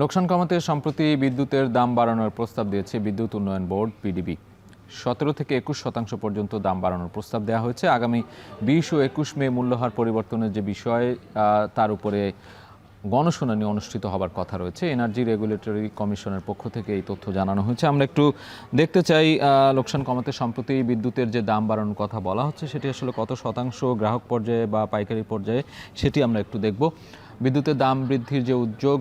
লোকসান কমাতে সম্প্রতি বিদ্যুতের দাম বাড়ানোর প্রস্তাব দিয়েছে বিদ্যুৎ উন্নয়ন বোর্ড পিডিবি। 17 থেকে 21% পর্যন্ত দাম বাড়ানোর প্রস্তাব দেওয়া হয়েছে। আগামী 20 ও 21 মে মূল্যহার পরিবর্তনের যে বিষয় তার উপরে গণশুনানি অনুষ্ঠিত হবার কথা রয়েছে। এনার্জি রেগুলেটরি কমিশনের পক্ষ থেকে এই তথ্য জানানো হয়েছে। আমরা একটু দেখতে চাই লোকসান কমাতে সম্প্রতি বিদ্যুতের যে দাম বাড়ানোর কথা বলা হচ্ছে সেটি আসলে কত শতাংশ গ্রাহক পর্যায়ে বা পাইকারি পর্যায়ে সেটি আমরা একটু দেখব। বিদ্যুতের দাম বৃদ্ধির যে উদ্যোগ,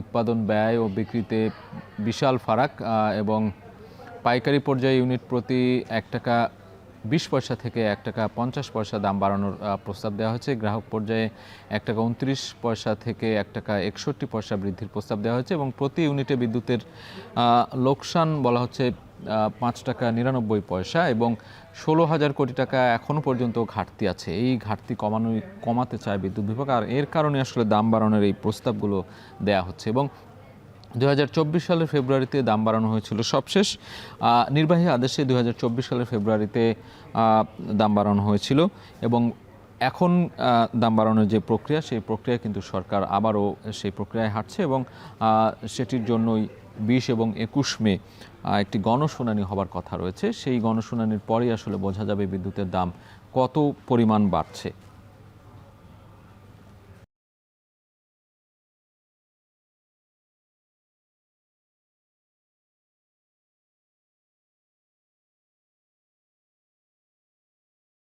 উৎপাদন ব্যয় ও বিক্রিতে বিশাল ফারাক এবং পাইকারি পর্যায়ে ইউনিট প্রতি 1 টাকা 20 পয়সা থেকে 1 টাকা 50 পয়সা দাম বাড়ানোর প্রস্তাব দেওয়া হয়েছে। গ্রাহক পর্যায়ে 1 টাকা 29 পয়সা থেকে 1 টাকা 61 পয়সা বৃদ্ধির প্রস্তাব দেওয়া হয়েছে এবং প্রতি ইউনিটে বিদ্যুতের লোকসান বলা হচ্ছে 5 টাকা 99 পয়সা এবং 16,000 কোটি টাকা এখনও পর্যন্ত ঘাটতি আছে। এই ঘাটতি কমাতে চায় বিদ্যুৎ বিভাগ, আর এর কারণে আসলে দাম বাড়ানোর এই প্রস্তাবগুলো দেয়া হচ্ছে। এবং 2024 সালের ফেব্রুয়ারিতে দাম বাড়ানো হয়েছিল সবশেষ নির্বাহী আদেশে 2024 সালের ফেব্রুয়ারিতে দাম বাড়ানো হয়েছিল এবং এখন দাম বাড়ানোর যে প্রক্রিয়া সেই প্রক্রিয়া কিন্তু সরকার আবারও সেই প্রক্রিয়ায় হাঁটছে এবং সেটির জন্যই 20 এবং 21 মে একটি গণশুনানি হবার কথা রয়েছে। সেই গণশুনানির পরেই আসলে বোঝা যাবে বিদ্যুতের দাম কত পরিমাণ বাড়ছে।